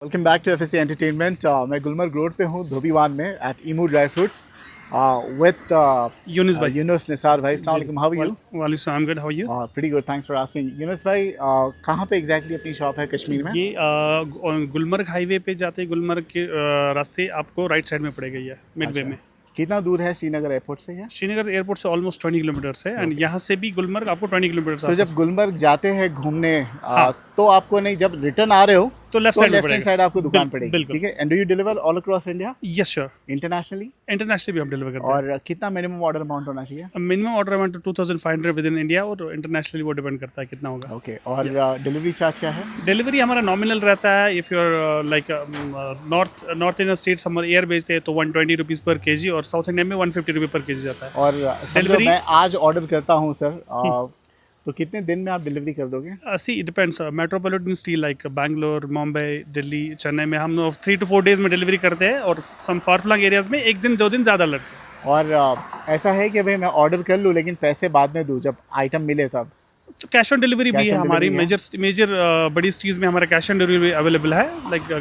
Welcome back to FSC entertainment. मैं Gulmarg road पे हूँ धोबीवान में at Emu dry fruits with Yunus भाई यूनुस निसार भाई। अस्सलाम जी वालेकुम, हाउ आर यू? वालेकुम I am good how you. Pretty good, thanks for asking. Yunus भाई, कहाँ पे एग्जैक्टली अपनी शॉप है कश्मीर में? ये गुलमर्ग हाईवे पे जाते गुलमर्ग के रास्ते आपको राइट साइड में पड़ेगा ये मिडवे अच्छा, में। कितना दूर है श्रीनगर एयरपोर्ट से? श्रीनगर एयरपोर्ट से ऑलमोस्ट 20 किलोमीटर्स है एंड ओके, यहाँ से भी गुलमर्ग आपको 20 किलोमीटर्स तो आसपास। जब गुलमर्ग जाते हैं घूमने हाँ, तो आपको नहीं, जब रिटर्न आ रहे हो तो लेफ्ट तो साइड में लेफ्ट हैंड पड़ेगा। साइड आपको दुकान पड़ेगी, बिल्कुल। ठीक है? And do you deliver all across India, yes sure. Internationally? Internationally भी हम डिलीवर करते हैं। और कितना मिनिमम ऑर्डर अमाउंट होना चाहिए? Minimum order amount 2500 with in India और इंटरनेशनली वो डिपेंड करता है कितना होगा। ओके, और डिलीवरी चार्ज क्या है? डिलीवरी हमारा नॉमिनल रहता है। If you are like north Indian states हम एयर भेजते हैं तो 120 रुपीज़ पर केजी और साउथ इंडिया में 150 रुपये पर केजी जाता है। और समझो डिलीवरी मैं आज ऑर्डर करता हूँ सर, तो कितने दिन में आप डिलीवरी कर दोगे? See it depends. Metropolitan city like Bangalore, Mumbai, Delhi, Chennai में हम 3 to 4 डेज में डिलीवरी करते हैं और सम फार फ्लंग एरियाज में 1 दिन 2 दिन ज़्यादा लगते हैं। और ऐसा है कि भाई मैं ऑर्डर कर लूँ लेकिन पैसे बाद में दूँ जब आइटम मिले तब? तो कैश ऑन डिलीवरी भी कैश है ऑन हमारी। डिलीवरी है? मेजर बड़ी सिटीज़ में हमारा कैश ऑन डिलीवरी अवेलेबल है। लाइक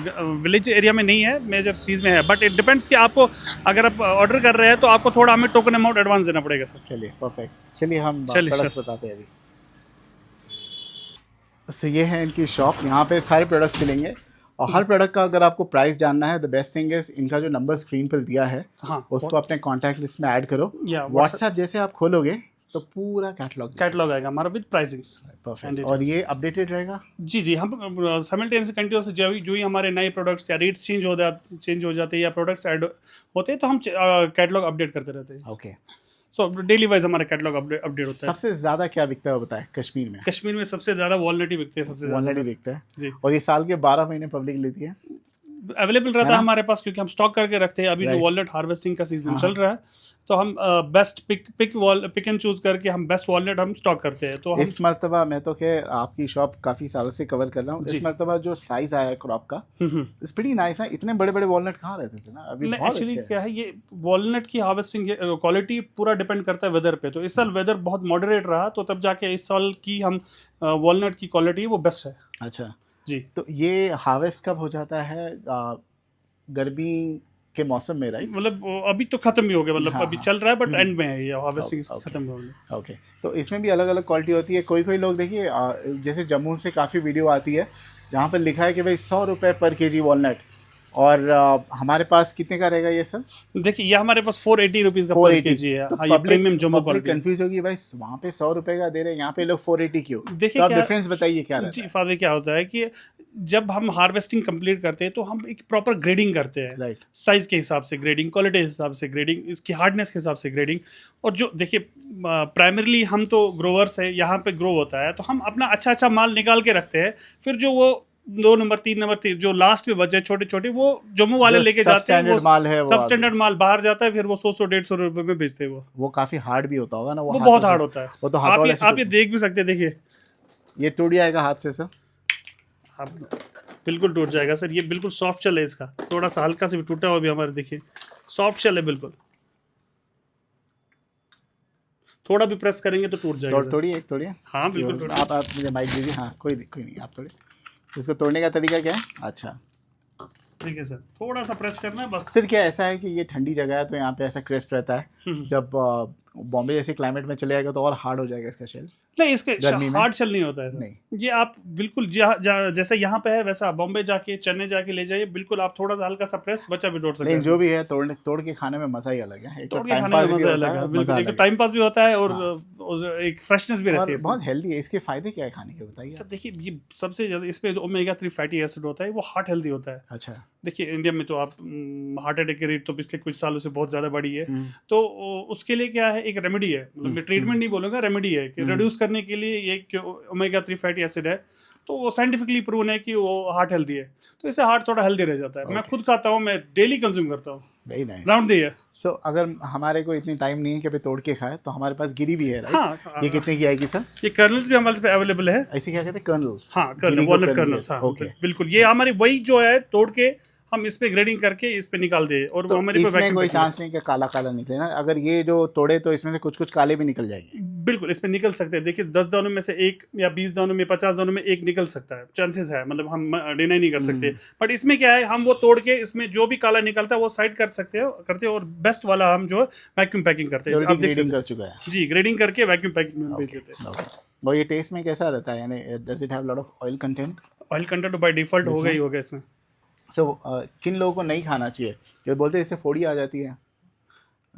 विलेज एरिया में नहीं है, मेजर सिटीज़ में है। बट इट डिपेंड्स कि आपको अगर आप ऑर्डर कर रहे हैं तो आपको थोड़ा हमें टोकन अमाउंट एडवांस देना पड़ेगा सर। चलिए परफेक्ट, चलिए हम चलिए प्रोडक्ट्स सर। बताते हैं अभी। तो ये है इनकी शॉप, यहाँ पे सारे प्रोडक्ट्स मिलेंगे और हर प्रोडक्ट का अगर आपको प्राइस जानना है, द बेस्ट थिंग इज इनका जो नंबर स्क्रीन पर दिया है हाँ, उसको अपने कॉन्टैक्ट लिस्ट में ऐड करो। या व्हाट्सएप जैसे आप खोलोगे तो पूरा कैटलॉग आएगा हमारा विद प्राइसिंग्स। परफेक्ट, और ये अपडेटेड रहेगा? जी हम साइमल्टेनियस कंटिन्यूस जो ही हमारे नए प्रोडक्ट्स या रेट्स चेंज हो जाते हैं या प्रोडक्ट्स ऐड होते हैं तो हम कैटलॉग अपडेट करते रहते हैं। ओके, सो डेली वाइज हमारा कैटलॉग अपडेट होता है। सबसे ज्यादा क्या बिकता है वो बताए कश्मीर में? कश्मीर में सबसे ज़्यादा वॉलनट ही बिकते हैं, सबसे ज़्यादा वॉलनट ही बिकता है जी। और ये साल के 12 महीने पब्लिक लेती है, अवेलेबल रहता ना? है हमारे पास क्योंकि हम स्टॉक करके रखते हैं। अभी जो Right. वॉलनट हार्वेस्टिंग का सीजन हाँ, चल रहा है तो हम बेस्ट पिक एंड चूज करके हम बेस्ट वॉलनट हम स्टॉक करते हैं। तो हम इस मरतबा मैं तो खैर आपकी शॉप काफ़ी सालों से कवर कर रहा हूँ, जी। इस मरतबा जो साइज़ आया है क्रॉप का इट्स प्रीटी नाइस है। इतने बड़े बड़े वॉलनट कहाँ रहते थे ना, अभी बहुत एक्चुअली अच्छे हैं। क्या है, ये वॉलनट की हार्वेस्टिंग क्वालिटी पूरा डिपेंड करता है वेदर पे। तो इस साल वेदर बहुत मॉडरेट रहा तो तब जाके इस साल की हम वॉलनट की क्वालिटी वो बेस्ट है अच्छा, जी। तो ये हार्वेस्ट कब हो जाता है? गर्मी के मौसम में, राइट? मतलब अभी तो खत्म भी हो गया, मतलब हाँ, अभी हाँ। चल रहा है बट एंड में है ये हार्वेस्टिंग ओके, खत्म हो गया। ओके, तो इसमें भी अलग अलग क्वालिटी होती है। कोई कोई लोग देखिए, जैसे जम्मू से काफ़ी वीडियो आती है जहाँ पर लिखा है कि भाई 100 रुपये पर केजी वॉलनट, और हमारे पास कितने का रहेगा ये सब? देखिए ये हमारे पास 480 रुपीज़ का पर 480। केजी है। तो हाँ, ये प्रीमियम जम्मू पब्लिक क्वालिटी है। कंफ्यूज होगी, भाई वहाँ पे 100 रुपये का दे रहे हैं, यहाँ पे लोग 480 क्यों? देखिए तो आप क्या, डिफरेंस बताइए क्या रहता जी है? फादर, क्या होता है कि जब हम हार्वेस्टिंग कंप्लीट करते हैं तो हम एक प्रॉपर ग्रेडिंग करते हैं। राइट, साइज के हिसाब से ग्रेडिंग, क्वालिटी के हिसाब से ग्रेडिंग, इसकी हार्डनेस के हिसाब से ग्रेडिंग। और जो देखिए प्राइमरली हम तो ग्रोवर्स है, यहाँ पे ग्रो होता है तो हम अपना अच्छा माल निकाल के रखते हैं। फिर जो वो 2 नंबर 3 नंबर जो लास्ट में बचे छोटे छोटे वो जम्मू वाले जो लेके जाते हैं। वो substandard माल है वो सब स्टैंडर्ड माल बाहर जाता है, फिर वो 100-150 रुपये में बेचते हैं। वो काफ़ी हार्ड भी होता होगा ना, वो हाथों बहुत से- हार्ड होता है। वो तो हाथों से आप ये देख भी सकते हैं। देखिए ये टूट जाएगा हाथ से सर? आप, बिल्कुल टूट जाएगा सर। ये बिल्कुल सॉफ्ट चल है, इसका थोड़ा सा हल्का से भी टूटा हुआ भी हमारे, देखिए सॉफ्ट चल है बिल्कुल। थोड़ा भी प्रेस करेंगे तो टूट जाएगा सर। तोड़िए, एक तोड़िए। हाँ बिल्कुल टूट। आप मुझे माइक दीजिए। हाँ, कोई नहीं, आप तोड़िए। इसको तोड़ने का तरीका क्या है? अच्छा, ठीक है सर, थोड़ा सा प्रेस करना है बस। सिर क्या ऐसा है कि ये ठंडी जगह है तो यहाँ पे ऐसा क्रिस्प रहता है, जब बॉम्बे जैसे क्लाइमेट में चले जाएगा तो और हार्ड हो जाएगा इसका शेल। नहीं, इसके गर्मी में? हार्ड चल नहीं होता है सर। नहीं। ये आप बिल्कुल जैसे यहाँ पे है वैसा बॉम्बे जाके चेन्नई जाके ले जाइए, बिल्कुल आप थोड़ा सा हल्का सा प्रेस, बच्चा भी तोड़ सकते लेकिन हैं। जो भी है तोड़ के खाने में मज़ा ही अलग है। एक तो तोड़ के टाइम खाने पास में भी मजा होता अलग है, है, मज़ा बिल्कुल। एक तो अलग है। टाइम पास भी होता है और एक फ्रेशनेस भी रहती है और इसमें। बहुत हेल्दी है। इसके फ़ायदे क्या है खाने के, बताइए सर आप। देखिए ये सबसे ज़्यादा इसमें ओमेगा 3 फैटी एसिड होता है, वो हार्ट हेल्दी होता है। अच्छा। देखिए इंडिया में तो आप हार्ट अटैक की रेट तो पिछले कुछ सालों से बहुत ज़्यादा बढ़ी है। हम्म, तो उसके लिए क्या है, एक रेमेडी है, मतलब मैं ट्रीटमेंट नहीं बोलूँगा, रेमेडी है कि रिड्यूस करने के लिए ये ओमेगा 3 फैटी एसिड है। तो वो साइंटिफिकली प्रूवन है कि वो हार्ट हेल्दी है, तो इससे हार्ट थोड़ा हेल्दी रह जाता है। मैं खुद खाता हूँ, मैं डेली कंज्यूम करता हूँ, very nice. Round the year. So अगर हमारे को इतनी टाइम नहीं है कि अभी तोड़ के खाए तो हमारे पास गिरी भी है, राइट? हाँ, ये कितने की आएगी सर? ये कर्नल्स भी हमारे पे अवेलेबल है। ऐसे क्या कहते हैं, कर्नल्स? हाँ, कर्नल, वॉलनट कर्नल्स। हाँ ओके, बिल्कुल, ये हमारी वही जो है तोड़ के हम इस पे ग्रेडिंग करके इस पे निकाल दे और तो हमारे पे इसमें वैक्यूम कोई पैकिंग चांस नहीं कि काला काला निकले ना, अगर ये जो तोड़े तो इसमें से कुछ कुछ काले भी निकल जाएंगे। बिल्कुल इस पे निकल सकते हैं। देखिए 10 दानों में से एक या 20 दानों में 50 दानों में एक निकल सकता है, चांसेस है, मतलब हम डिनाई नहीं कर सकते। बट इसमें क्या है, हम वो तोड़ के इसमें जो भी काला निकलता है वो साइड कर सकते हैं करते हैं, और बेस्ट वाला हम जो वैक्यूम पैकिंग करते हैं। आप देख ग्रेडिंग सकते कर चुका है। हैं जी, ग्रेडिंग करके वैक्यूम पैकिंग में भेज देते हैं। और ये टेस्ट में कैसा रहता है, यानी does it have lot of oil content? Oil content by default हो गई होगा इसमें। सो किन लोगों को नहीं खाना चाहिए, जो बोलते हैं इससे फोड़ी आ जाती है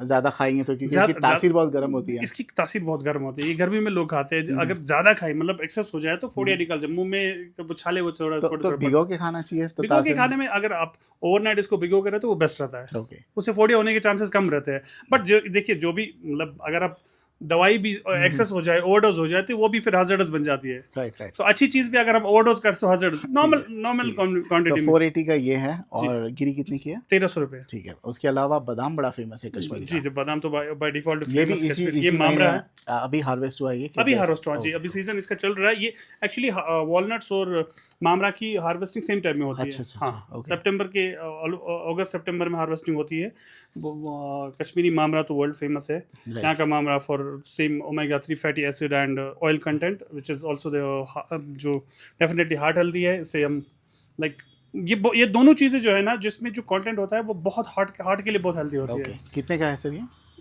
ज़्यादा खाएंगे तो, क्योंकि इसकी तासीर बहुत गर्म होती है। इसकी तासीर बहुत गर्म होती है, ये गर्मी में लोग खाते हैं। अगर ज्यादा खाए मतलब एक्सेस हो जाए तो फोड़ियाँ निकल जाए मुंह में, छाले वो थोड़ा तो भिगो के खाना चाहिए। तो भिगो के खाने में अगर आप ओवरनाइट इसको भिगो के रहे तो वो बेस्ट रहता है। ओके, उससे फोड़ियाँ होने के चांसेस कम रहते हैं। बट जो देखिए जो भी मतलब अगर आप दवाई भी एक्सेस हो जाए, ओवरडोज हो जाए तो वो भी फिर hazardous बन जाती है। Right right. तो अच्छी चीज भी अगर हम ओवरडोज करते तो hazardous, नॉर्मल क्वांटिटी में। 480 का ये है, और गिरी कितनी की है? 1300 रुपए। ठीक है। उसके अलावा बादाम बड़ा फेमस है कश्मीरी जी, जो बादाम तो बाय डिफॉल्ट ये भी इसी ये मामरा है। अभी हार्वेस्ट हुआ है ये? अभी हार्वेस्ट हुआ जी, अभी सीजन इसका चल रहा है। ये एक्चुअली वॉलनट्स और मामरा की हार्वेस्टिंग सेम टाइम में होती है। हाँ, सितंबर के अगस्त सितंबर में हार्वेस्टिंग होती है। कश्मीरी मामरा तो वर्ल्ड फेमस है। यहाँ का mamra for same omega 3 fatty acid and oil content which is also जो डेफिनेटली हार्ट हेल्दी है। इससे हम लाइक ये दोनों चीज़ें जो है ना, जिसमें जो कंटेंट होता है वो बहुत हार्ट के लिए बहुत हेल्दी होती है। कितने का है सर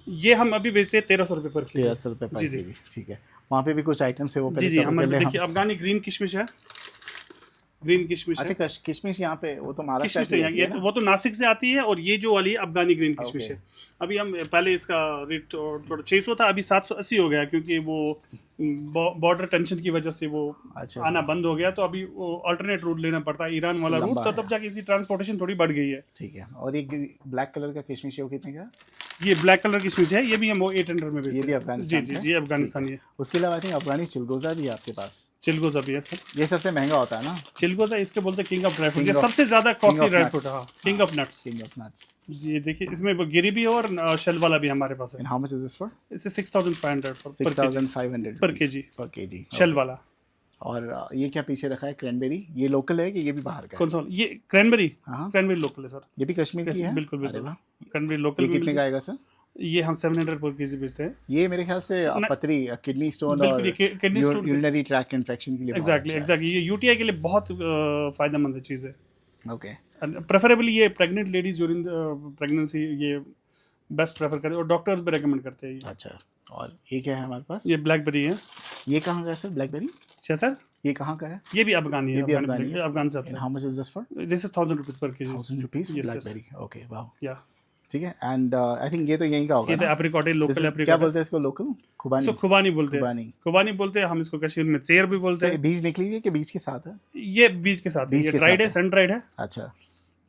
ये हम अभी बेचते हैं 1300 रुपये पर केजी। 1300 रुपये पर केजी। ठीक है। वहाँ पे भी कुछ आइटम्स है वो? जी, हमारे देखिए अफगानी ग्रीन किशमिश है। ग्रीन किशमिश। अच्छा, किशमिश यहाँ पे वो तो किशमिश तो यहाँ वो तो नासिक से आती है, और ये जो वाली अफगानी ग्रीन किशमिश है। अभी हम पहले इसका रेट थोड़ा 600 था, अभी 780 हो गया, क्योंकि वो बॉर्डर टेंशन की वजह से वो आना बंद हो गया। तो अभी वो अल्टरनेट रूट लेना पड़ता है, ईरान वाला रूट, तब जाके इसकी ट्रांसपोर्टेशन थोड़ी बढ़ गई है। ठीक है। और ये ब्लैक कलर का किशमिश है वो कितने का? ये ब्लैक कलर किशमिश है, ये भी हम वो 800 में बेचते हैं। ये भी अफगानिस्तान? जी, अफगानिस्तानी है। उसके अलावा आई थिंक अफगानी चिलगोजा भी है आपके पास? चिलगोजा भी है सर। ये सबसे महंगा होता है ना चिलगोजा? इसके बोलते हैं किंग ऑफ ड्राई फ्रूट, ये सबसे ज्यादा कॉस्टली ड्राई फ्रूट है। King of nuts. King of nuts जी, देखिए इसमें गिरी भी है और शेल वाला भी हमारे पास है। And how much is this for? It's 6500 6500 पर केजी पर शेल वाला। और ये क्या पीछे रखा है? क्रैनबेरी? ये लोकल है कि ये भी बाहर का? कौन सा? ये क्रैनबेरी? हाँ, क्रैनबेरी लोकल है सर। ये भी कश्मीर की है? बिल्कुल क्रैनबेरी लोकल। ये कितने का आएगा सर? ये हम 700 पर केजी बेचते हैं। ये मेरे ख्याल से पथरी, किडनी स्टोन और यूरिनरी ट्रैक्ट इन्फेक्शन के लिए एग्जैक्टली ये यूटीआई के लिए बहुत फायदेमंद चीज़ है। ओके। प्रेफरेबली ये प्रेग्नेंट लेडीज ड्यूरिंग प्रेगनेंसी ये बेस्ट प्रेफर करते हैं, और डॉक्टर्स भी रेकमेंड करते हैं। अच्छा। और ये क्या है हमारे पास? ये ब्लैकबेरी है। ये कहाँ का है सर ब्लैकबेरी? अच्छा सर, ये कहाँ का है? ये भी अफगानी है। ये भी अफगानी है? अफगान से आता है। How much is this for? This is 1000 rupees per KG. 1000 rupees blackberry. Okay, wow. या ठीक है। एंड आई थिंक ये तो यहीं का होगा। ये तो एप्रिकॉट है, लोकल एप्रिकॉट। क्या बोलते हैं इसको? लोकल खुबानी? इसको खुबानी बोलते हैं। खुबानी बोलते हैं हम इसको, कश्मीर में चेर भी बोलते हैं। बीज निकली हुई है कि बीज के साथ है? ये बीज के साथ है। ये ड्राइड है, सन ड्राइड है। अच्छा।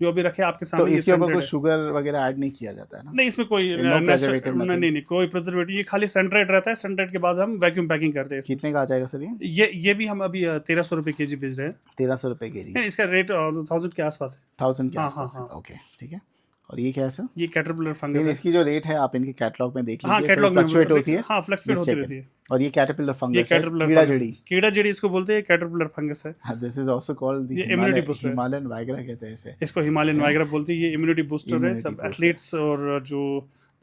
जो अभी रखे आपके सामने। तो इसके ऊपर कोई शुगर वगैरह ऐड नहीं किया जाता है ना? नहीं, इसमें कोई नहीं कोई प्रिजर्वेटिव। ये खाली सन ड्राइड रहता है। सन ड्राइड के बाद हम वैक्यूम पैकिंग करते हैं। कितने का आ जाएगा सर ये भी हम अभी 1300 रुपए केजी बेच रहे हैं। 1300 रुपए केजी? इसका रेट 1000 के आसपास है। 1000 के आसपास? ओके, ठीक है। और ये क्या है सर? ये कैटरपिलर फंगस है। इसकी जो रेट है आप इनके कैटलॉग में देख लीजिए। हाँ, कैटलॉग में फ्लक्चुएट होती है। हाँ, फ्लक्चुएट होती रहती है। और ये कैटरपिलर फंगस है, कीड़ा जड़ी इसको बोलते हैं, कैटरपिलर फंगस है। This is also called the Himalayan Viagra कहते हैं इसे। इसको हिमालयन वाइग्रा बोलते हैं। ये इम्यूनिटी बूस्टर है। सब एथलीट्स और जो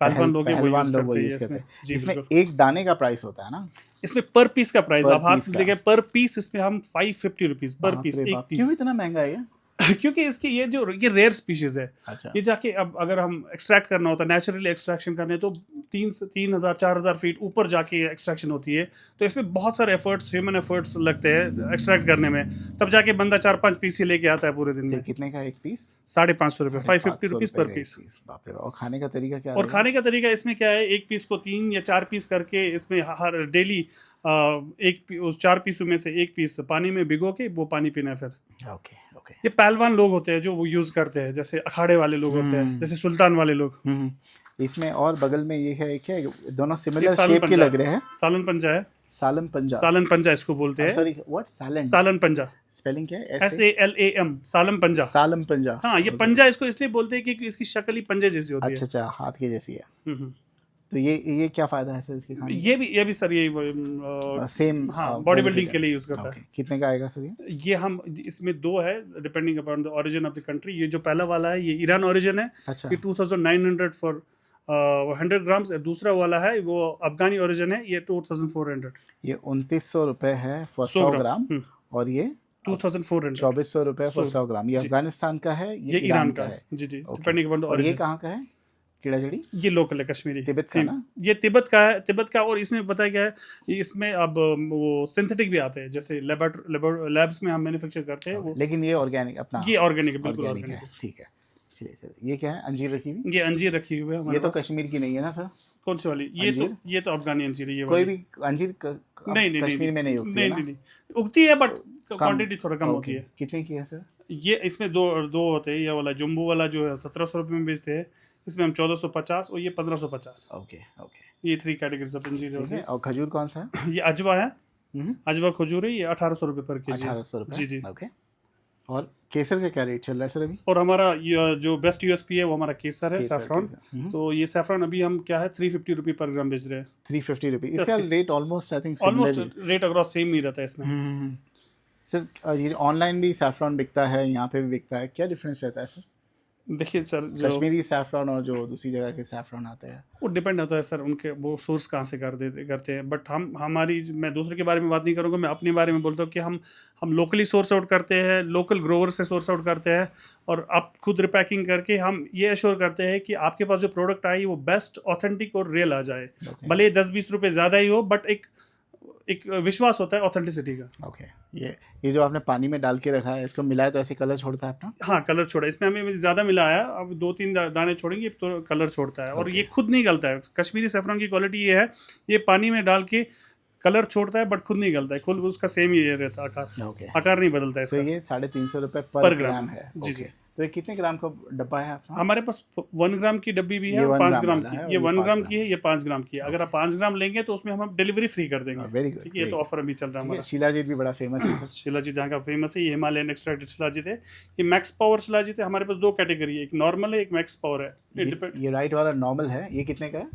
पहलवान लोग हैं वो यूज करते हैं इसमें। इसमें एक दाने का प्राइस होता है ना? इसमें पर पीस का प्राइस आप हाथ देखे, पर पीस इसमें हम 550 रुपीज पर पीस, एक पीस। क्यों इतना महंगा है? क्योंकि इसकी ये रेयर स्पीशीज है। अच्छा। ये जाके अब अगर हम एक्सट्रैक्ट करना होता है, नेचुरली एक्सट्रैक्शन करने, तो 3000-4000 फीट ऊपर जाके एक्सट्रैक्शन होती है। तो इसमें बहुत सारे एफर्ट्स, ह्यूमन एफर्ट्स लगते हैं एक्सट्रैक्ट करने में। तब जाके बंदा 4-5 पीस ही लेके आता है पूरे दिन में। कितने का एक पीस? 550 रुपए, 550 रुपीज पर पीस। बाप रे। और खाने का तरीका क्या? और खाने का तरीका इसमें क्या है, एक पीस को 3 या 4 पीस करके इसमें हर डेली 4 पीसों में से एक पीस पानी में भिगो के वो पानी पीना है फिर। ओके। ये पहलवान लोग होते हैं जो वो यूज करते हैं, जैसे अखाड़े वाले लोग होते हैं, जैसे सुल्तान वाले लोग। इसमें और बगल में ये है क्या? दोनों सिमिलर शेप के लग रहे हैं। सालन पंजा है। सालन पंजा इसको बोलते हैं। Sorry, what? सालन पंजा। स्पेलिंग क्या है? SALAM। सालन पंजा। हाँ, ये पंजा इसको इसलिए बोलते हैं क्योंकि इसकी शक्ल ही पंजे जैसी होती है। अच्छा, हाथ के जैसी है। तो ये क्या फ़ायदा है सर इसके खाने ये भी सर ये सेम हाँ बॉडी बिल्डिंग के लिए यूज़ करता है। कितने का आएगा सर ये हम इसमें दो है depending upon the origin of the country. ये जो पहला वाला है ये ईरान ओरिजिन है, अच्छा ये 2900 फॉर 100 ग्राम्स। दूसरा वाला है वो अफगानी ओरिजिन है, ये 2400। ये 2900 रुपये है फॉर 100 100 ग्राम। ग्राम और ये 2400 2400 रुपये फॉर 100 ग्राम। ये जी। अफगानिस्तान का है, ये ईरान का है। जी ओके। डिपेंडिंग अपॉन द और ये ओरिजिन। कहाँ का है कीड़ा जड़ी? ये लोकल है कश्मीरी, तिब्बत का ना? ये तिब्बत का है, तिब्बत का। और इसमें पता है क्या है, इसमें अब वो सिंथेटिक भी आते हैं, जैसे लैब्स में हम मैन्युफैक्चर करते हैं वो। लेकिन ये ऑर्गेनिक अपना ये ऑर्गेनिक है, बिल्कुल ऑर्गेनिक ऑर्गेनिक है। ठीक है चलिए सर, ये क्या है? अंजीर रखी हुई? ये अंजीर रखी हुई है हमारे ये तो पास। कश्मीर की नहीं है ना सर? कौन सी वाली? अंजीर? ये तो अफगानी अंजीर है। ये कोई वाली भी अंजीर नहीं कश्मीर में नहीं उगती है नहीं ना? नहीं नहीं उगती है, बट क्वांटिटी थोड़ा कम होती ओके। है। कितने की है सर? ये इसमें दो होते हैं। ये वाला जम्बू वाला जो है 1700 रुपये में बेचते हैं, इसमें हम 1450 और ये 1550। ओके ओके ये 3 कैटेगरीज ऑफ अंजीर ठीक होते है। और खजूर कौन सा है? हैं। ये अजवा है, अजवा खजूर है, ये 1800 रुपये पर केजी। 1800 रुपये। जी जी। ओके। और केसर का क्या रेट चल रहा है सर अभी? और हमारा ये जो बेस्ट यूएसपी है वो हमारा केसर है, सैफरॉन। तो ये सैफरॉन अभी हम क्या है 350 रुपये पर ग्राम बेच रहे हैं। 350 रुपये। इसका rate almost I think almost rate across same ही रहता है इसमें। सर ये ऑनलाइन भी सैफरॉन बिकता है, यहाँ पे भी बिकता है, क्या डिफरेंस रहता है सर? देखिए सर, जो कश्मीरी सैफरॉन और जो दूसरी जगह के सैफरॉन आते हैं वो डिपेंड होता है सर, उनके वो सोर्स कहाँ से करते हैं। बट मैं दूसरे के बारे में बात नहीं करूँगा, मैं अपने बारे में बोलता हूँ कि हम लोकली सोर्स आउट करते हैं, लोकल ग्रोवर से सोर्स आउट करते हैं, और आप खुद रिपैकिंग करके हम ये एश्योर करते हैं कि आपके पास जो प्रोडक्ट आई वो बेस्ट, ऑथेंटिक और रियल आ जाए। भले ही 10-20 रुपये ज़्यादा ही हो, बट एक विश्वास होता है ऑथेंटिसिटी का। ओके। ये जो आपने पानी में डाल के रखा है, इसको मिलाए तो ऐसे कलर छोड़ता है अपना? हाँ कलर छोड़ा, इसमें हमें ज़्यादा मिला है, अब 2-3 दाने छोड़ेंगे तो कलर छोड़ता है। और ये खुद नहीं गलता है। कश्मीरी सैफरॉन की क्वालिटी ये है, ये पानी में डाल के कलर छोड़ता है बट खुद नहीं गलता है, खुद उसका सेम ही रहता है आकार। आकार नहीं बदलता है इसका। ये 350 रुपये पर ग्राम है। जी जी। तो ये कितने ग्राम का डब्बा है आपका? हमारे पास 1 ग्राम की डब्बी भी है, 5 ग्राम की। ये 1 ग्राम की है, ये 5 ग्राम की है। अगर आप 5 ग्राम लेंगे तो उसमें हम डिलीवरी फ्री कर देंगे। Very good. ठीक है, ये तो ऑफर अभी चल रहा है हमारा। शिलाजीत भी बड़ा फेमस है सर। शिलाजीत यहाँ का फेमस है, ये हिमालयन एक्सट्रैक्टेड शिलाजीत है। ये मैक्स पावर शिलाजीत है। हमारे पास 2 कैटेगरी है, एक नॉर्मल है, एक मैक्स पावर है। ये राइट वाला नॉर्मल है, ये कितने का है?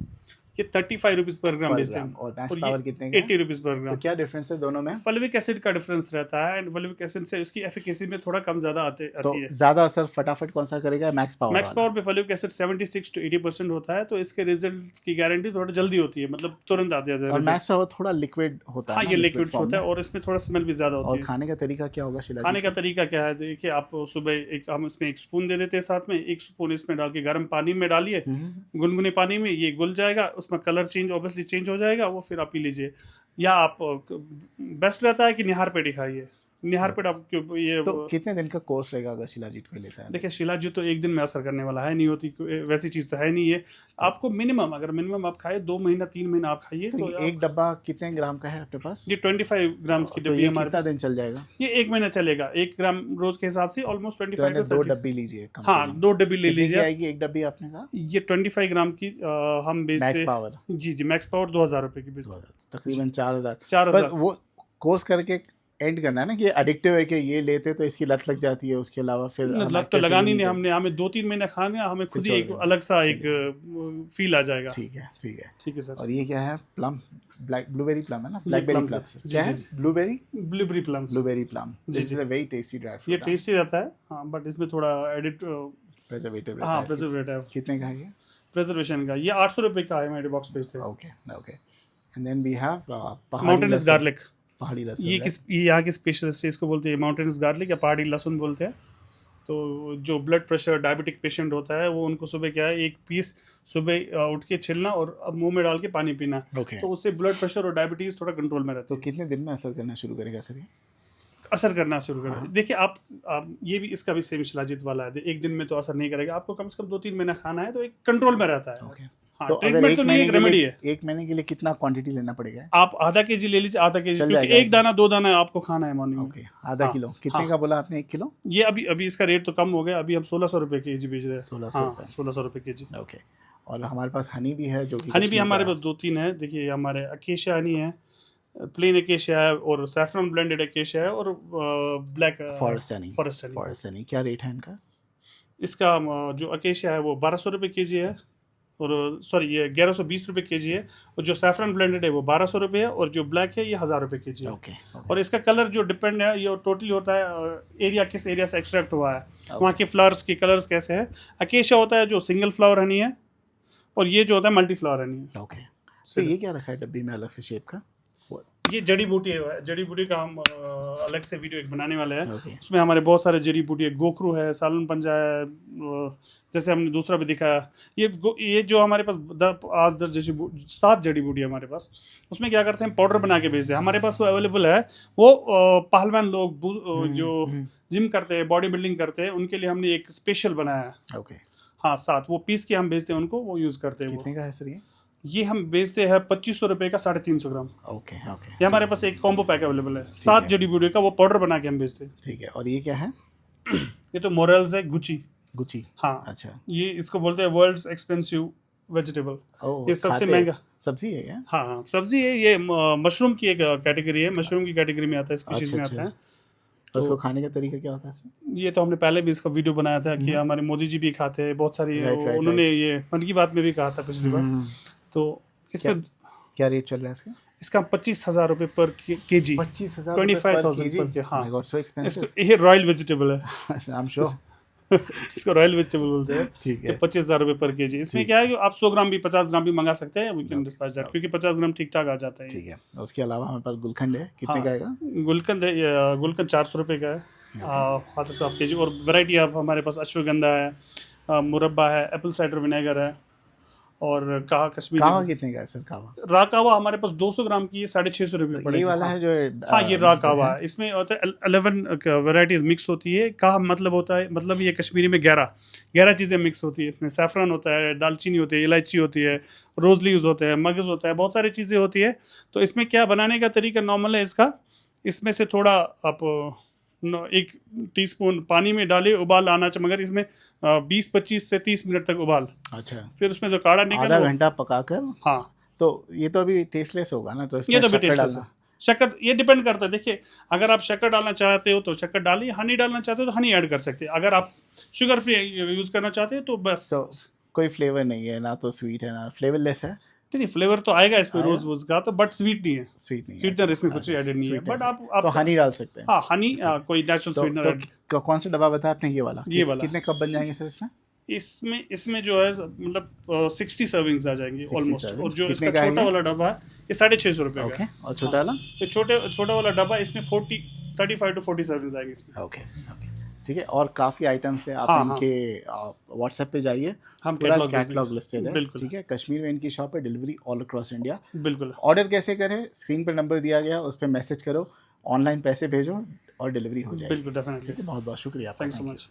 ये 35 रुपीज पर ग्राम बेचते हैं। और मैक्स पावर कितने का? 80 रुपीज पर ग्राम। तो क्या डिफरेंस है दोनों में? फल्विक एसिड का डिफरेंस रहता है, एंड फल्विक एसिड से इसकी एफिकेसी में थोड़ा कम ज्यादा आती है। तो ज्यादा असर फटाफट कौन सा करेगा? मैक्स पावर पे फल्विक एसिड 76 to 80% होता है, तो इसके रिजल्ट की गारंटी थोड़ा जल्दी होती है, मतलब तुरंत आ जाता है। और मैक्स पावर थोड़ा लिक्विड होता है। हाँ, ये लिक्विड होता है और इसमें थोड़ा स्मेल भी ज्यादा होती है। और खाने का तरीका क्या होगा शिलाजीत? खाने का तरीका क्या है, देखिए आप सुबह हम इसमें 1 स्पून दे देते हैं, साथ में 1 स्पून इसमें डाल के गर्म पानी में डालिए, गुनगुने पानी में, ये घुल जाएगा, उसमें कलर ऑब्वियसली चेंज हो जाएगा, वो फिर आप पी लीजिए। या आप बेस्ट रहता है कि निहार पेट ही खाइए। निहार पेट आप ये तो कितने दिन का कोर्स रहेगा अगर शिलाजीत को लेता है? देखिए शिलाजीत तो एक दिन में असर करने वाला है नहीं, होती वैसी चीज़ तो है नहीं है। आपको मिनिमम आप खाए 2 महीना 3 महीना आप खाइए। तो एक डब्बा कितने ग्राम का है अपने पास? ये 25 ग्राम की डब्बी हमारे कितना दिन चल जाएगा? ये 1 महीना चलेगा। 1 ग्राम रोज के हिसाब से ऑलमोस्ट 25 2 डब्बी लीजिए। हाँ 2 डब्बी ले लीजिए। आएगी एक डब्बी आपने कहा? ये 25 ग्राम की हम बेचते हैं। Max Power? जी मैक्स पावर 2000 रुपये की बेचते हैं, तकरीबन 4000। 4000। वो कोर्स करके एंड करना है ना कि एडिक्टिव है कि ये लेते तो इसकी लत लग जाती है, उसके अलावा फिर लत तो लगानी नहीं हमने, हमें 2-3 महीने खाने, हमें खुद ही एक अलग सा एक फील आ जाएगा। ठीक है सर। और ये क्या है? प्लम, ब्लैक ब्लूबेरी प्लम है ना? ब्लैकबेरी प्लम क्या है? Blueberry plum. This is a very tasty dry fruit. ये टेस्टी रहता है हाँ, बट इसमें थोड़ा एडिट प्रिजर्वेटिव रहता हाँ है। प्रिजर्वेटिव। कितने का है ये? प्रिजर्वेशन का ये 800 रुपये का है, मेरे बॉक्स बेचते हैं। Okay. And then we have mountainous garlic. पहाड़ी लहसुन। ये यहाँ की स्पेशलिस्ट है, इसको बोलते हैं माउंटेनस गार्लिक या पहाड़ी लहसुन बोलते हैं। तो जो ब्लड प्रेशर डायबिटिक पेशेंट होता है वो, उनको सुबह क्या है 1 पीस सुबह उठ के छिलना और मुंह में डाल के पानी पीना। तो उससे ब्लड प्रेशर और डायबिटीज थोड़ा कंट्रोल में रहता है। तो कितने दिन में असर करना शुरू करेगा सर ये? असर करना शुरू कर हाँ। देखिए आप ये भी इसका भी सेम शिलाजीत वाला है, 1 दिन में तो असर नहीं करेगा, आपको कम से कम 2-3 महीना खाना है तो एक कंट्रोल में रहता है। हाँ, तो ट्रीटमेंट तो नहीं, एक रेमेडी है। 1 महीने के लिए कितना क्वांटिटी लेना पड़ेगा? आप आधा केजी ले लीजिए, आधा केजी, क्योंकि 1 दाना 2 दाना आपको खाना है मॉर्निंग में। आधा किलो कितने का बोला आपने? 1 किलो? ये अभी इसका रेट तो कम हो गया, अभी हम 1600 रुपये केजी बेच रहे हैं। 1600 रुपये केजी। ओके। और हमारे पास हनी भी है, जो कि हनी भी हमारे पास 2-3 है। देखिए हमारे अकेशिया हनी है, प्लेन अकेशिया है, और सैफरन ब्लेंडेड अकेशिया है, और ब्लैक फॉरेस्ट हनी। क्या रेट है इनका? इसका जो अकेशिया है वो 1200 रुपये केजी है, और सॉरी ये 1120 रुपये के जी है, और जो सैफरन ब्लेंडेड है वो 1200 रुपये है, और जो ब्लैक है ये 1000 रुपये के जी है। ओके और इसका कलर जो डिपेंड है ये टोटली होता है एरिया, किस एरिया से एक्सट्रैक्ट हुआ है, वहाँ के फ्लावर्स के कलर्स कैसे है। अकेशिया होता है जो सिंगल फ्लावर हनी है, और ये जो होता है मल्टी फ्लावर हनी है। ओके। तो ये क्या रखा है डब्बी में अलग से शेप का? ये जड़ी बूटी है, जड़ी बूटी का हम अलग से वीडियो एक बनाने वाले हैं। ओके उसमें हमारे बहुत सारे जड़ी बूटी है, गोखरू है, सालन पंजा है, जैसे हमने दूसरा भी दिखाया। ये जो हमारे पास 8-10 जैसी 7 जड़ी बूटी है हमारे पास। उसमें क्या करते हैं, पाउडर बना के बेचते हैं। हमारे पास वो अवेलेबल है, वो पहलवान लोग जो जिम करते हैं, बॉडी बिल्डिंग करते हैं, उनके लिए हमने एक स्पेशल बनाया है। ओके। हाँ 7 वो पीस के हम बेचते हैं उनको, वो यूज़ करते हैं। कितने का है सर ये हम बेचते हैं 2500 रुपये का 350 ग्राम। Okay okay. ये हमारे पास एक कॉम्बो पैक अवेलेबल है, 7 जड़ी बूटी का, वो पाउडर बना के हम बेचते हैं। ठीक है। और ये क्या है? ये तो मोरल्स है, गुची। गुची? हाँ अच्छा। ये इसको बोलते हैं वर्ल्ड्स एक्सपेंसिव वेजिटेबल। ये सबसे महंगा सब्जी है क्या? हाँ हाँ सब्जी है। ये मशरूम की एक कैटेगरी है, मशरूम की कैटेगरी में आता है, स्पीशीज में आता है। तो उसको खाने का तरीका क्या होता है? ये तो हमने पहले भी इसका वीडियो बनाया था कि हमारे मोदी जी भी खाते हैं, बहुत सारी उन्होंने ये मन की बात में भी कहा था पिछली बार। तो इसमें क्या रेट चल रहा है इसका? इसका 25,000 रुपये पर के जी। 25,000 25,000 पर के। हाँ इसको ये रॉयल वेजिटेबल है। आई एम श्योर इसको रॉयल वेजिटेबल बोलते हैं। ठीक है। 25,000 रुपये पर के जी। इसमें क्या है कि आप 100 ग्राम भी 50 ग्राम भी मंगा सकते हैं, वी कैन डिस्पैच दैट, क्योंकि 50 ग्राम ठीक ठाक आ जाता है। ठीक है। उसके अलावा हमारे पास गुलकंद है, कितने का आएगा? गुलकंद है, गुलकंद 400 रुपये का है हाथ का के जी। और वैरायटी आप हमारे पास अश्वगंधा है, मुरब्बा है, एप्पल साइडर विनेगर है, और कावा कश्मीरी। कावा कितने का है सर? कावा रा कावा हमारे पास 200 ग्राम की है, 650 रुपये पड़ेगी। ये वाला है जो हाँ ये रा कावा है। इसमें होता है 11 वेराइटीज मिक्स होती है। का मतलब होता है, मतलब ये कश्मीरी में 11 चीज़ें मिक्स होती है। इसमें सैफरन होता है, दालचीनी होती है, इलायची होती है, रोज लीव्स होते हैं, मगज होता है, बहुत सारी चीज़ें होती है। तो इसमें क्या बनाने का तरीका नॉर्मल है इसका, इसमें से थोड़ा आप 1 टीस्पून पानी में डालिए, उबाल आना चाहिए, मगर इसमें 20-25 से 30 मिनट तक उबाल। अच्छा। फिर उसमें जो काढ़ा निकल, आधा घंटा पकाकर। हाँ तो ये तो अभी टेस्टलेस होगा ना, तो इसमें ये तो भी शक्कर टेस्टलेस है। शक्कर ये डिपेंड करता है। देखिए अगर आप शक्कर डालना चाहते हो तो शक्कर डालिए, हनी डालना चाहते हो तो हनी ऐड कर सकते हैं। अगर आप शुगर फ्री यूज़ करना चाहते हैं तो बस। तो कोई फ्लेवर नहीं है ना, तो स्वीट है ना फ्लेवरलेस है? नहीं फ्लेवर तो आएगा इसमें रोज वोज का, तो बट स्वीट नहीं है। स्वीट नहीं है, स्वीटनर इसमें कुछ एडेड नहीं है, बट आप तो हनी डाल सकते हैं। हाँ हनी कोई नेचुरल स्वीटनर। तो कौन सा डब्बा बताया आपने? ये वाला? ये वाला। कितने कप बन जाएंगे सर इसमें? इसमें जो है मतलब 60 सर्विंग्स आ जाएंगी ऑलमोस्ट। और जो इसका कितने का छोटा वाला डब्बा है ये 650 रुपये का है। और छोटा वाला? तो छोटा वाला डब्बा इसमें 35 to 40 सर्विंग्स आएंगी इसमें। ओके ठीक है। और काफ़ी आइटम्स है, आप इनके व्हाट्सएप पे जाइए, हम पूरा कैटलॉग लिस्टेड है। बिल्कुल। ठीक है। कश्मीर में इनकी शॉप है, डिलीवरी ऑल अक्रॉस इंडिया। बिल्कुल। ऑर्डर कैसे करें? स्क्रीन पर नंबर दिया गया, उस पर मैसेज करो, ऑनलाइन पैसे भेजो और डिलीवरी हो जाएगी। बिल्कुल डेफिनेटली। ठीक है। बहुत बहुत शुक्रिया आपका। Thanks so much.